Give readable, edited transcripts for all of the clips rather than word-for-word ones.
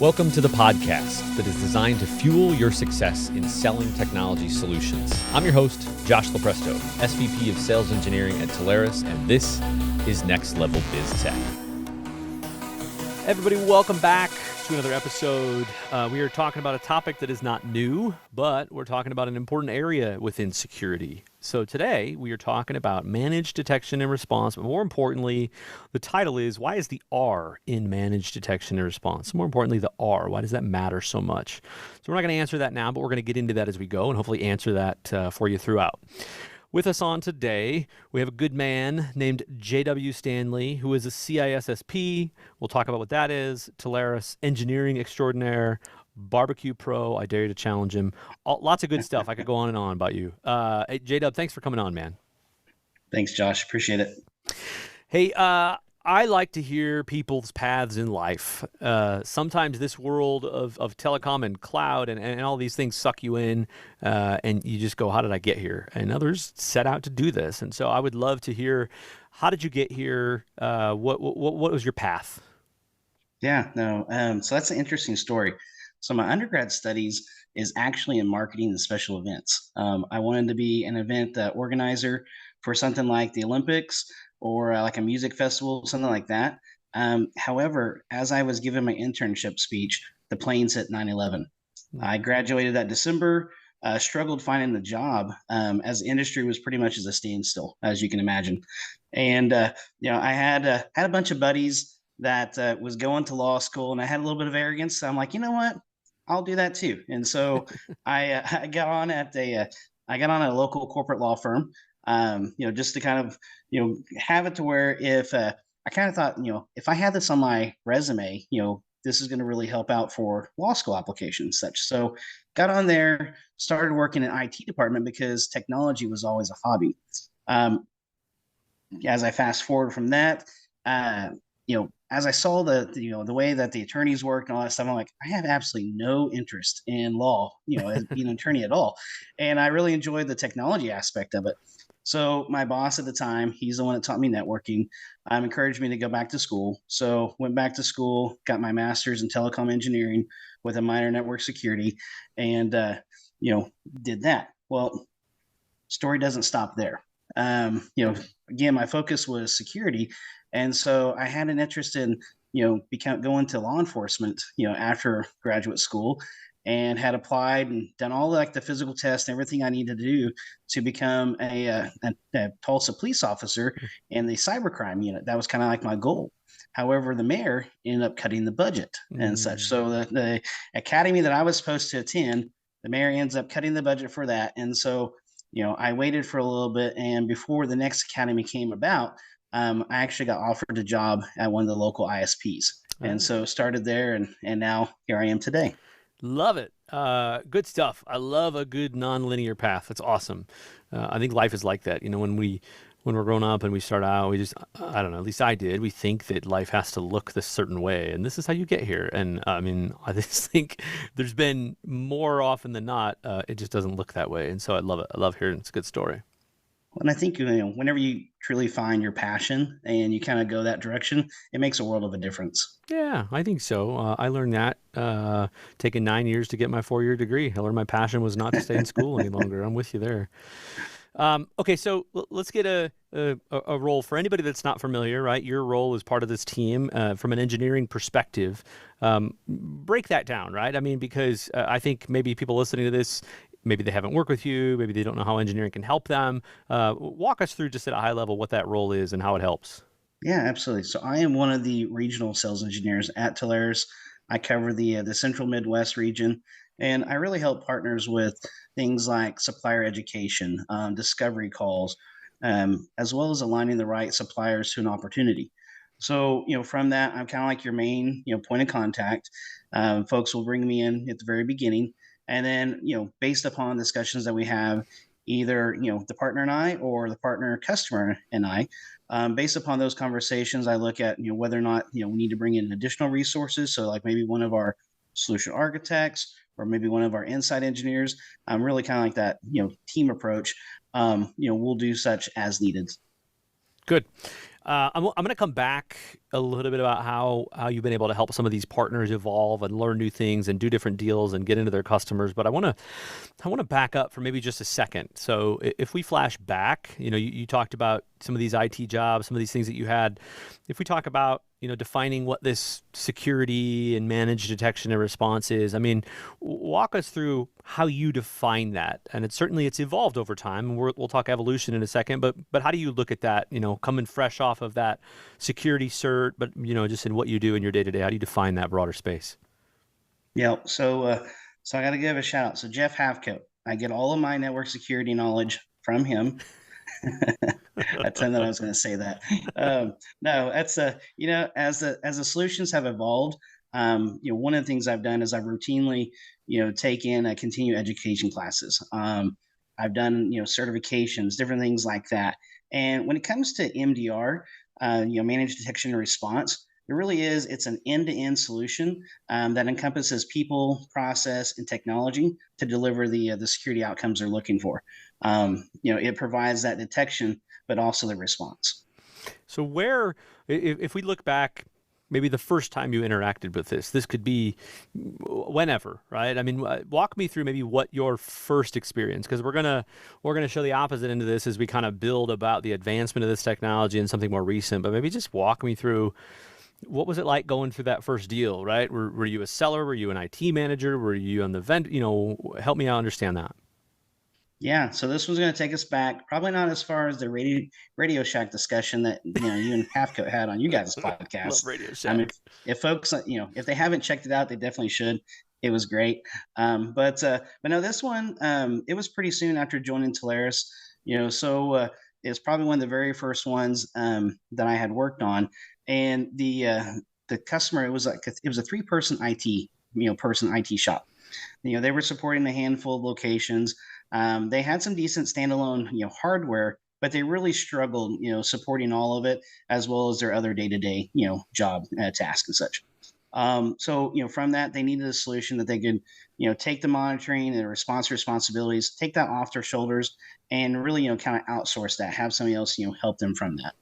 Welcome to the podcast that is designed to fuel your success in selling technology solutions. I'm your host, Josh Lopresto, SVP of Sales Engineering at Telarus, and this is Next Level Biz Tech. Everybody, welcome back to another episode. We are talking about a topic that is not new, but we're talking about an important area within security. So today we are talking about managed detection and response, but more importantly, the title is, why is the R in managed detection and response? More importantly, the R, why does that matter so much? So we're not going to answer that now, but we're going to get into that as we go and hopefully answer that for you throughout. With us on today, we have a good man named JW Stanley, who is a CISSP. We'll talk about what that is. Telarus Engineering Extraordinaire, Barbecue Pro. I dare you to challenge him. Lots of good stuff. I could go on and on about you. Hey, JW, thanks for coming on, man. Thanks, Josh. Appreciate it. Hey, I like to hear people's paths in life. Sometimes this world of telecom and cloud and all these things suck you in, and you just go, how did I get here? And others set out to do this. And so I would love to hear, how did you get here? What was your path? Yeah, no. So that's an interesting story. So my undergrad studies is actually in marketing and special events. I wanted to be an event organizer for something like the Olympics or like a music festival, something like that. However, as I was giving my internship speech, the planes hit 9/11. I graduated that December, struggled finding the job as the industry was pretty much as a standstill, as you can imagine. And, I had a bunch of buddies that was going to law school, and I had a little bit of arrogance. So I'm like, you know what? I'll do that too. And so I got on at a local corporate law firm, just to kind of, have it to where if I kind of thought, if I had this on my resume, this is going to really help out for law school applications, such. So got on there, started working in IT department because technology was always a hobby. As I fast forward from that, as I saw the way that the attorneys worked and all that stuff, I'm like, I have absolutely no interest in law, as being an attorney at all. And I really enjoyed the technology aspect of it. So my boss at the time, he's the one that taught me networking, encouraged me to go back to school. So went back to school, got my master's in telecom engineering with a minor in network security, and did that. Well, story doesn't stop there. Again, my focus was security. And so I had an interest in, going to law enforcement, after graduate school, and had applied and done all like the physical tests and everything I needed to do to become a Tulsa police officer in the cybercrime unit. That was kind of like my goal. However, the mayor ended up cutting the budget and such. So the academy that I was supposed to attend, the mayor ends up cutting the budget for that. And so, I waited for a little bit, and before the next academy came about, I actually got offered a job at one of the local ISPs. And so started there, and now here I am today. Love it. Good stuff. I love a good nonlinear path. That's awesome. I think life is like that. When we're growing up and we start out, we just, I don't know, at least I did. We think that life has to look this certain way, and this is how you get here. And I just think there's been more often than not, it just doesn't look that way. And so I love it. I love hearing it's a good story. And I think, whenever you truly find your passion and you kind of go that direction, it makes a world of a difference. Yeah, I think so. I learned that taking 9 years to get my 4-year degree. I learned my passion was not to stay in school any longer. I'm with you there. Okay, so let's get a role for anybody that's not familiar, right? Your role is part of this team from an engineering perspective. Break that down, right? Because I think maybe people listening to this, maybe they haven't worked with you, maybe they don't know how engineering can help them. Walk us through just at a high level what that role is and how it helps. Yeah, absolutely. So I am one of the regional sales engineers at Telarus. I cover the Central Midwest region, and I really help partners with things like supplier education, discovery calls, as well as aligning the right suppliers to an opportunity. So, from that, I'm kind of like your main, point of contact. Folks will bring me in at the very beginning, and then, based upon discussions that we have, either, the partner and I, or the partner customer and I, based upon those conversations, I look at, whether or not, we need to bring in additional resources. So like maybe one of our solution architects or maybe one of our inside engineers. I'm really kind of like that, team approach. We'll do such as needed. Good. I'm going to come back a little bit about how you've been able to help some of these partners evolve and learn new things and do different deals and get into their customers. But I want to back up for maybe just a second. So if we flash back, you talked about some of these IT jobs, some of these things that you had. If we talk about defining what this security and managed detection and response is, I mean, walk us through how you define that. And it's evolved over time. And we'll talk evolution in a second. But how do you look at that? Coming fresh off of that security cert, but just in what you do in your day to day, how do you define that broader space? Yeah. So I got to give a shout out. So Jeff Havcoat, I get all of my network security knowledge from him. I told that I was going to say that. No, that's as the solutions have evolved, one of the things I've done is I've routinely, taken continuing education classes. I've done, certifications, different things like that. And when it comes to MDR, managed detection and response, it really is. It's an end-to-end solution that encompasses people, process, and technology to deliver the security outcomes they're looking for. It provides that detection, but also the response. So if we look back, maybe the first time you interacted with this could be whenever, right? I mean, walk me through maybe what your first experience, because we're gonna show the opposite end of this as we kind of build about the advancement of this technology and something more recent. But maybe just walk me through what was it like going through that first deal, right? Were you a seller? Were you an IT manager? Were you on the vendor? Help me out understand that. Yeah, so this one's going to take us back, probably not as far as the Radio Shack discussion that you and Halfcoat had on you guys' Love podcast. Radio I mean, Shack. if folks, if they haven't checked it out, they definitely should. It was great. But no, this one, it was pretty soon after joining Telarus. It's probably one of the very first ones that I had worked on, and the customer, it was a 3-person IT shop. They were supporting a handful of locations. They had some decent standalone, hardware, but they really struggled, supporting all of it as well as their other day-to-day, job tasks and such. From that, they needed a solution that they could, take the monitoring and the response responsibilities, take that off their shoulders, and really, kind of outsource that, have somebody else, help them from that.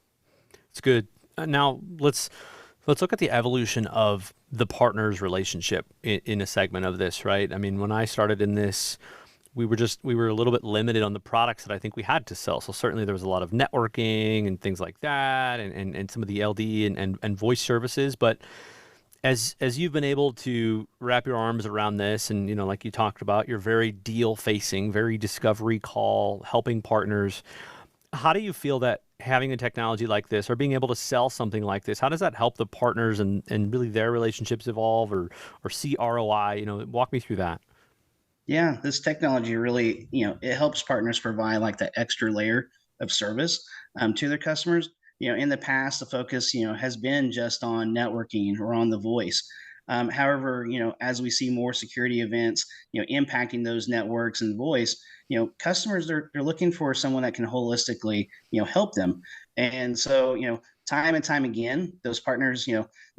It's good. Now let's look at the evolution of the partners relationship in a segment of this, right? I mean, when I started in this, we were a little bit limited on the products that I think we had to sell. So certainly there was a lot of networking and things like that, and some of the LD and voice services. But as you've been able to wrap your arms around this, and like you talked about, you're very deal facing, very discovery call, helping partners. How do you feel that having a technology like this or being able to sell something like this, how does that help the partners and really their relationships evolve or see ROI? Walk me through that. Yeah, this technology really, it helps partners provide like that extra layer of service to their customers. In the past, the focus, has been just on networking or on the voice. However, as we see more security events, impacting those networks and voice, customers they're looking for someone that can holistically, help them. And so, time and time again, those partners,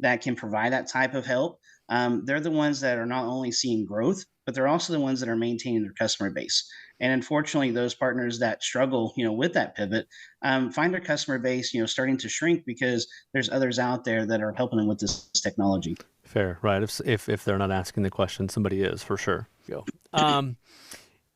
that can provide that type of help, they're the ones that are not only seeing growth, but they're also the ones that are maintaining their customer base. And unfortunately, those partners that struggle, with that pivot, find their customer base, starting to shrink because there's others out there that are helping them with this technology. Fair, right? If they're not asking the question, somebody is for sure. Go.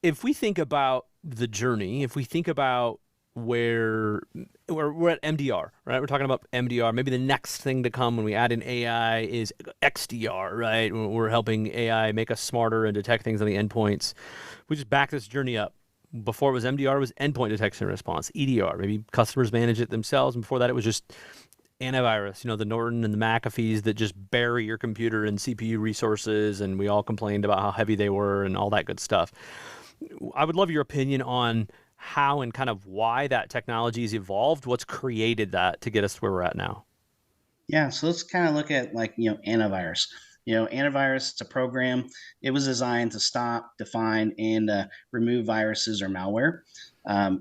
If we think about the journey, if we think about where we're at MDR, right? We're talking about MDR. Maybe the next thing to come when we add in AI is XDR, right? We're helping AI make us smarter and detect things on the endpoints. We just back this journey up. Before it was MDR, it was endpoint detection and response, EDR. Maybe customers manage it themselves. And before that, it was just antivirus, the Norton and the McAfees that just bury your computer in CPU resources. And we all complained about how heavy they were and all that good stuff. I would love your opinion on how and kind of why that technology has evolved, what's created that to get us to where we're at now. Yeah, so let's kind of look at like, antivirus. Antivirus, it's a program. It was designed to stop, define, and remove viruses or malware.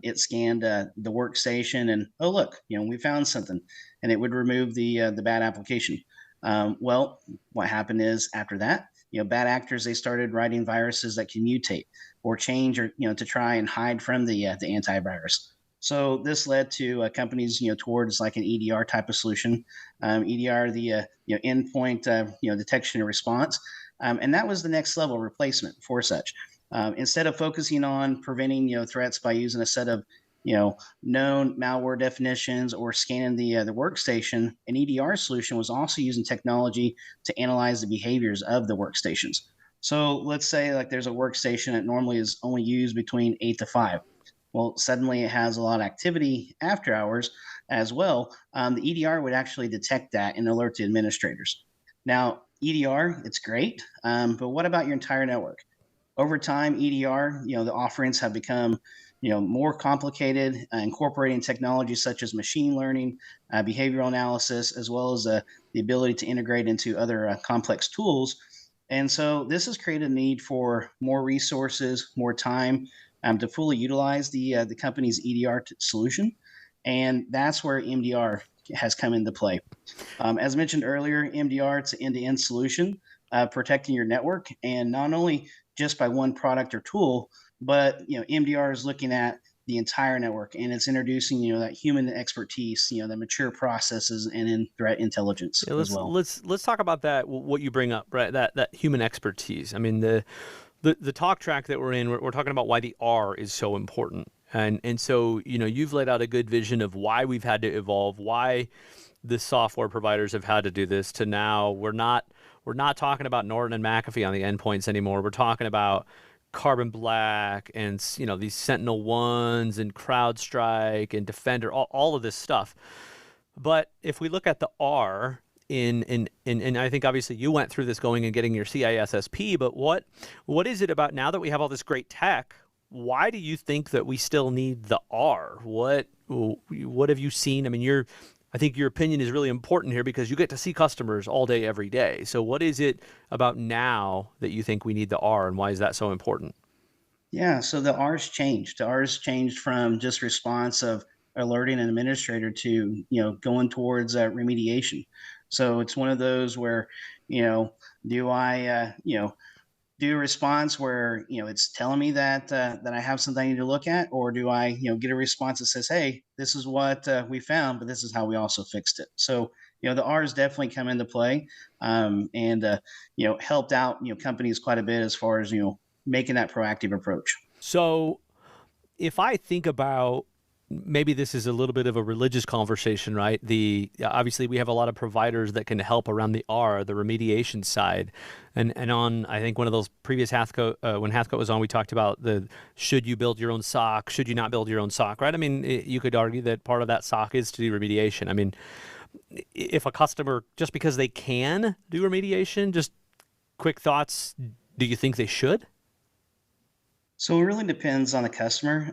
It scanned the workstation and, oh, look, we found something. And it would remove the bad application. Well, what happened is after that, bad actors, they started writing viruses that can mutate or change or, to try and hide from the antivirus. So this led to companies, towards like an EDR type of solution. EDR, the endpoint, detection and response, and that was the next level replacement for such. Instead of focusing on preventing, threats by using a set of, known malware definitions or scanning the workstation, an EDR solution was also using technology to analyze the behaviors of the workstations. So let's say like there's a workstation that normally is only used between 8 to 5. Well, suddenly it has a lot of activity after hours as well. The EDR would actually detect that and alert the administrators. Now, EDR, it's great, but what about your entire network? Over time, EDR, the offerings have become, more complicated, incorporating technologies such as machine learning, behavioral analysis, as well as the ability to integrate into other complex tools. And so this has created a need for more resources, more time, to fully utilize the company's EDR solution, and that's where MDR has come into play. As mentioned earlier, MDR, it's an end-to-end solution, protecting your network, and not only just by one product or tool, but MDR is looking at the entire network, and it's introducing that human expertise, the mature processes, and in threat intelligence Yeah, as let's well. let's let's talk about that. What you bring up, right? That human expertise. I mean, the talk track that we're in, we're talking about why the R is so important, and so you've laid out a good vision of why we've had to evolve, why the software providers have had to do this. To now, we're not talking about Norton and McAfee on the endpoints anymore. We're talking about Carbon Black and these Sentinel Ones and CrowdStrike and Defender, all of this stuff. But if we look at the R in I think obviously you went through this going and getting your CISSP, but what is it about now that we have all this great tech? Why do you think that we still need the R? What have you seen? I mean, I think your opinion is really important here because you get to see customers all day, every day. So what is it about now that you think we need the R, and why is that so important? Yeah, so the R's changed. The R's changed from just response of alerting an administrator to, going towards remediation. So it's one of those where, you know, do I, do a response where, it's telling me that I have something I need to look at, or do I, get a response that says, hey, this is what we found, but this is how we also fixed it. So, the R's definitely come into play, and helped out companies quite a bit as far as making that proactive approach. So if I think about, maybe this is a little bit of a religious conversation, right? Obviously we have a lot of providers that can help around the R, the remediation side, and on I think one of those previous Hathco, when Hathco was on, we talked about the should you build your own SOC, should you not build your own SOC, right? I mean, you could argue that part of that SOC is to do remediation. I mean, if a customer, just because they can do remediation, just quick thoughts, do you think they should? So it really depends on the customer.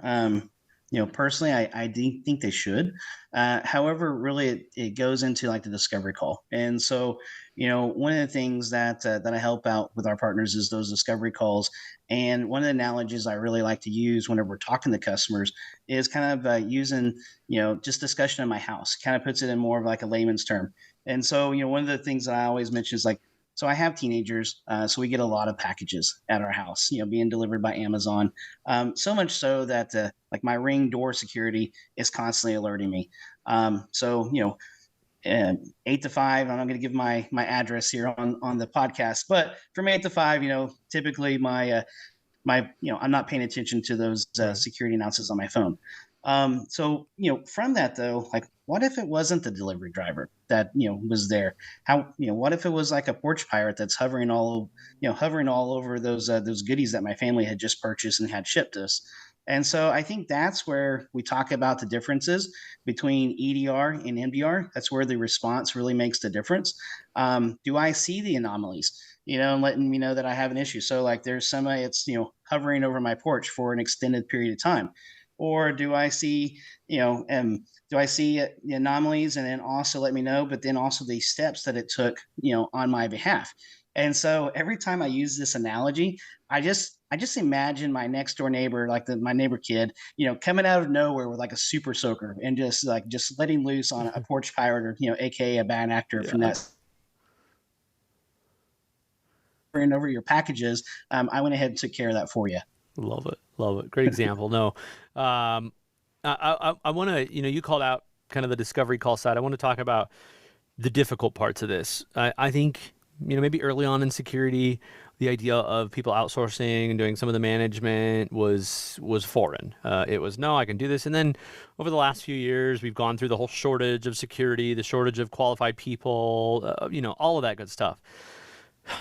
Personally, I do think they should. However, really, it goes into like the discovery call, and so one of the things that I help out with our partners is those discovery calls. And one of the analogies I really like to use whenever we're talking to customers is kind of using just discussion in my house. Kind of puts it in more of like a layman's term. And so one of the things that I always mention is like, so I have teenagers, so we get a lot of packages at our house, being delivered by Amazon. So much so that like my Ring door security is constantly alerting me. So 8 to 5. I'm not going to give my address here on the podcast, but from 8 to 5, typically my I'm not paying attention to those Right. security announcements on my phone. So from that though, like what if it wasn't the delivery driver that was there? How what if it was like a porch pirate that's hovering all over those goodies that my family had just purchased and had shipped us? And so I think that's where we talk about the differences between EDR and MDR. That's where the response really makes the difference. Do I see the anomalies? And letting me know that I have an issue. So like there's somebody that's, hovering over my porch for an extended period of time. Or do I see the anomalies and then also let me know, but then also the steps that it took, on my behalf. And so every time I use this analogy, I just imagine my next door neighbor, like my neighbor kid, coming out of nowhere with like a super soaker and just letting loose on a porch pirate, or aka a bad actor from Yeah. that over your packages. I went ahead and took care of that for you. Love it. Love it. Great example. No, I want to, you called out kind of the discovery call side. I want to talk about the difficult parts of this. I think, maybe early on in security, the idea of people outsourcing and doing some of the management was foreign. It was, no, I can do this. And then over the last few years, we've gone through the whole shortage of security, the shortage of qualified people, all of that good stuff.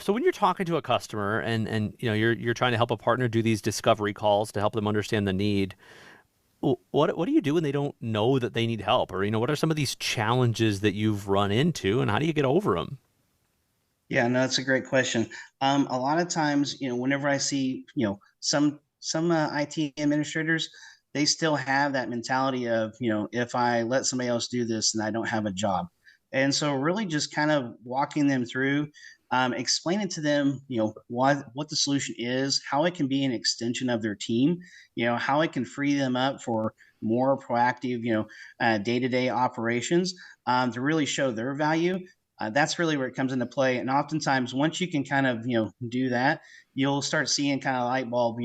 So when you're talking to a customer and you're trying to help a partner do these discovery calls to help them understand the need, what do you do when they don't know that they need help? Or, what are some of these challenges that you've run into and how do you get over them? Yeah, no, that's a great question. A lot of times, whenever I see, some IT administrators, they still have that mentality of, if I let somebody else do this, then I don't have a job. And so, really, just kind of walking them through, explaining to them, what the solution is, how it can be an extension of their team, how it can free them up for more proactive, day-to-day operations, to really show their value. That's really where it comes into play. And oftentimes, once you can kind of do that, you'll start seeing kind of light bulb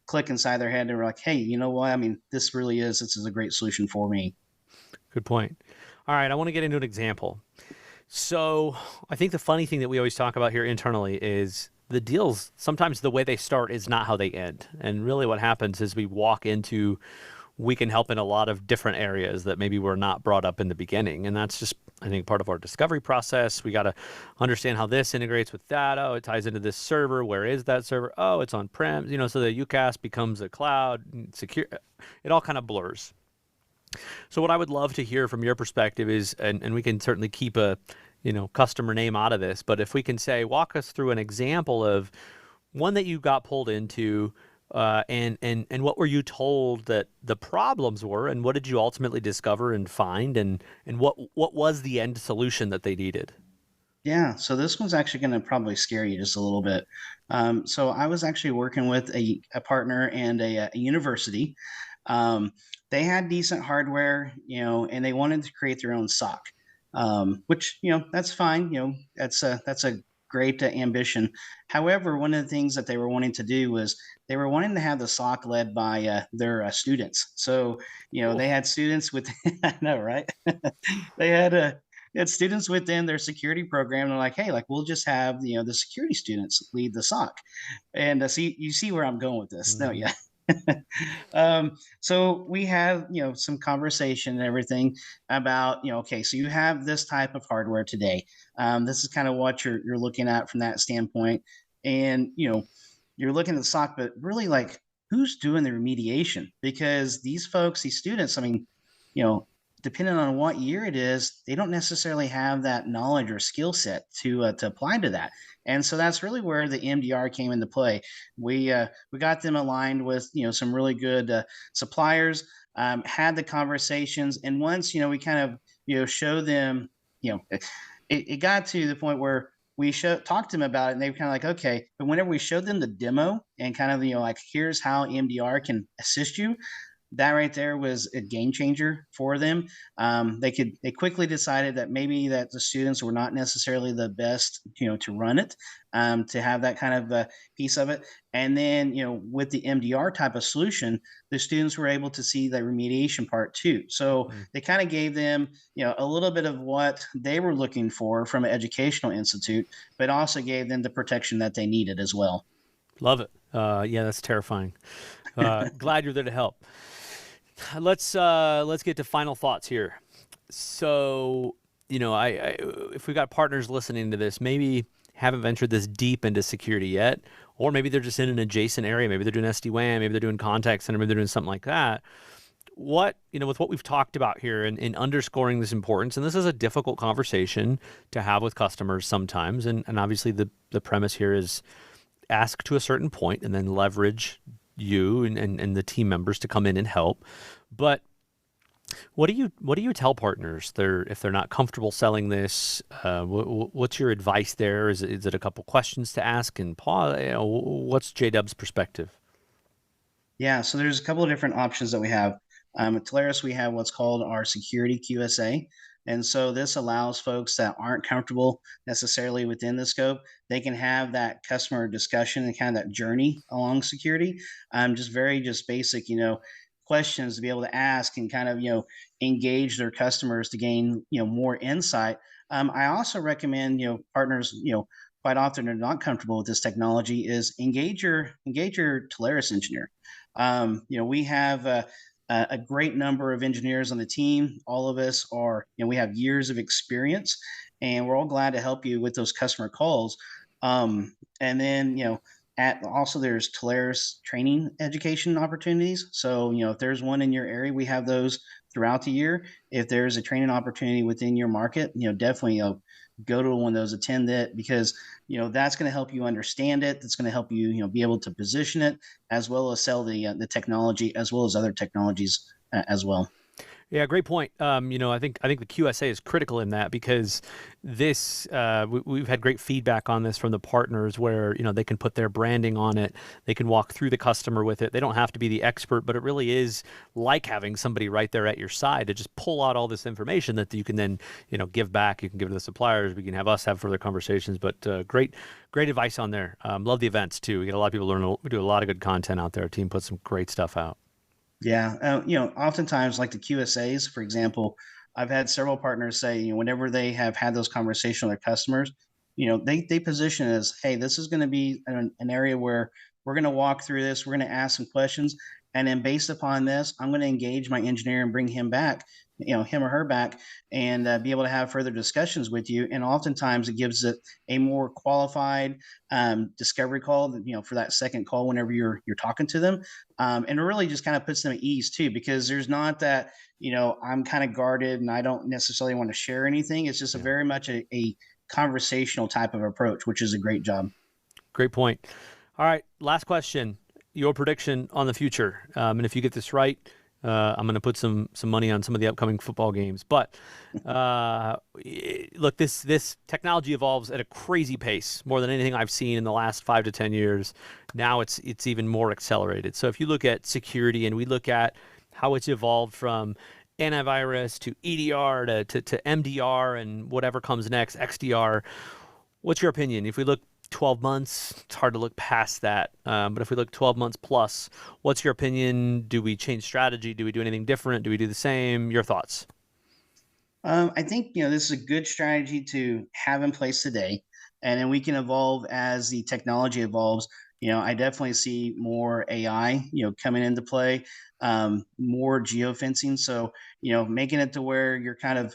click inside their head. And we're like, hey, you know what? I mean, this is a great solution for me. Good point. All right, I want to get into an example. So I think the funny thing that we always talk about here internally is the deals, sometimes the way they start is not how they end. And really what happens is we can help in a lot of different areas that maybe were not brought up in the beginning. And that's just, I think, part of our discovery process. We got to understand how this integrates with that. Oh, it ties into this server. Where is that server? Oh, it's on-prem. So the UCaaS becomes a cloud secure. It all kind of blurs. So what I would love to hear from your perspective is, and we can certainly keep a, customer name out of this, but if we can say, walk us through an example of one that you got pulled into, and what were you told that the problems were, and what did you ultimately discover and find, and what was the end solution that they needed? Yeah, so this one's actually going to probably scare you just a little bit. So I was actually working with a partner and a university. Um, they had decent hardware, and they wanted to create their own SOC, which that's fine. That's a great ambition. However, one of the things that they were wanting to do was they were wanting to have the SOC led by their students. So they Oh, had students with I know, right? they had a It's students within their security program. They're like, hey, like we'll just have the security students lead the SOC, and see you see where I'm going with this, don't you? mhm. So we have some conversation and everything about okay, so you have this type of hardware today. This is kind of what you're looking at from that standpoint, and you're looking at the SOC, but really like who's doing the remediation? Because these folks, these students, I mean, you know, depending on what year it is, they don't necessarily have that knowledge or skill set to apply to that. And so that's really where the MDR came into play. We got them aligned with some really good suppliers, had the conversations, and once we kind of show them, it got to the point where talked to them about it, and they were kind of like, okay. But whenever we showed them the demo and kind of like, here's how MDR can assist you, that right there was a game changer for them. They quickly decided that maybe that the students were not necessarily the best, to run it, to have that kind of piece of it. And then, with the MDR type of solution, the students were able to see the remediation part too. So Mm. they kind of gave them, a little bit of what they were looking for from an educational institute, but also gave them the protection that they needed as well. Love it. Yeah, that's terrifying. Glad you're there to help. Let's get to final thoughts here. So, if we got partners listening to this, maybe haven't ventured this deep into security yet, or maybe they're just in an adjacent area. Maybe they're doing SD-WAN, maybe they're doing contact center, maybe they're doing something like that. With what we've talked about here and in underscoring this importance, and this is a difficult conversation to have with customers sometimes, and obviously the premise here is ask to a certain point and then leverage you and the team members to come in and help. But what do you tell partners if they're not comfortable selling this? What's your advice there? Is it a couple questions to ask and pause? What's JW's perspective? Yeah, so there's a couple of different options that we have. At Telarus, we have what's called our security QSA. And so this allows folks that aren't comfortable necessarily within the scope, they can have that customer discussion and kind of that journey along security. Just very just basic, questions to be able to ask and kind of, engage their customers to gain, more insight. I also recommend, partners, quite often are not comfortable with this technology is engage your Telarus engineer. We have a great number of engineers on the team. All of us are, we have years of experience, and we're all glad to help you with those customer calls. And then, also there's Telarus training education opportunities. So, if there's one in your area, we have those throughout the year. If there's a training opportunity within your market, definitely, go to one of those, attend it, because, that's going to help you understand it. That's going to help you, be able to position it, as well as sell the technology, as well as other technologies as well. Yeah, great point. I think the QSA is critical in that, because this we've had great feedback on this from the partners, where they can put their branding on it, they can walk through the customer with it. They don't have to be the expert, but it really is like having somebody right there at your side to just pull out all this information that you can then give back. You can give to the suppliers. We can have us have further conversations. But great advice on there. Love the events too. We get a lot of people learn. We do a lot of good content out there. Our team puts some great stuff out. Yeah, oftentimes like the QSAs, for example, I've had several partners say, whenever they have had those conversations with their customers, they position it as, hey, this is going to be an area where we're going to walk through this, we're going to ask some questions, and then based upon this, I'm going to engage my engineer and bring him back, him or her back, and be able to have further discussions with you. And oftentimes it gives it a more qualified discovery call, for that second call whenever you're talking to them, and it really just kind of puts them at ease too, because there's not that, I'm kind of guarded and I don't necessarily want to share anything. It's just a very much a conversational type of approach, which is a great job. Great point. All right, last question. Your prediction on the future, and if you get this right, I'm going to put some money on some of the upcoming football games. But look, this technology evolves at a crazy pace, more than anything I've seen in the last 5 to 10 years. Now it's even more accelerated. So if you look at security, and we look at how it's evolved from antivirus to EDR to MDR and whatever comes next, XDR, what's your opinion? If we look 12 months, it's hard to look past that. But if we look 12 months plus, what's your opinion? Do we change strategy? Do we do anything different? Do we do the same? Your thoughts? I think, this is a good strategy to have in place today, and then we can evolve as the technology evolves. I definitely see more AI, coming into play, more geofencing. So, making it to where you kind of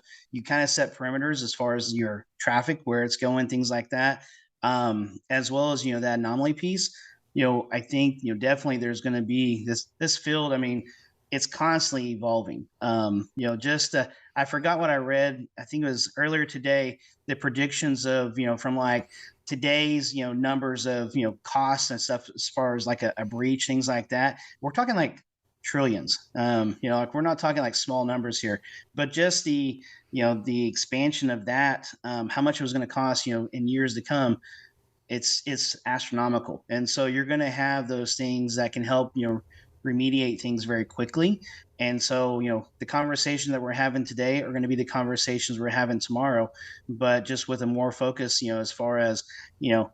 set perimeters as far as your traffic, where it's going, things like that, as well as, that anomaly piece. I think, definitely there's going to be this field. I mean, it's constantly evolving. I forgot what I read. I think it was earlier today, the predictions of, from like today's, numbers of, costs and stuff, as far as like a breach, things like that. We're talking like trillions. Like we're not talking like small numbers here, but just the expansion of that, how much it was going to cost, in years to come, it's astronomical. And so you're going to have those things that can help, remediate things very quickly. And so, the conversation that we're having today are going to be the conversations we're having tomorrow, but just with a more focus, as far as,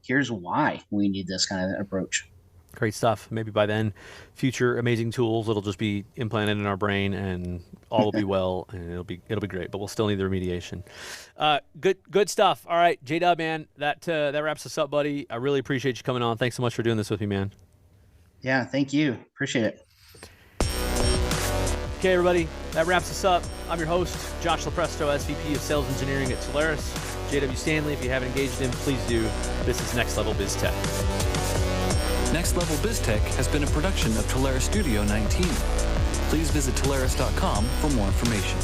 here's why we need this kind of approach. Great stuff. Maybe by then, future amazing tools, it'll just be implanted in our brain, and all will be well, and it'll be great. But we'll still need the remediation. Good stuff. All right, JW, man, that wraps us up, buddy. I really appreciate you coming on. Thanks so much for doing this with me, man. Yeah, thank you. Appreciate it. Okay, everybody, that wraps us up. I'm your host, Josh Lopresto, SVP of Sales Engineering at Telarus. JW Stanley, if you haven't engaged him, please do. This is Next Level Biz Tech. Next Level Biz Tech has been a production of Telarus Studio 19. Please visit Telarus.com for more information.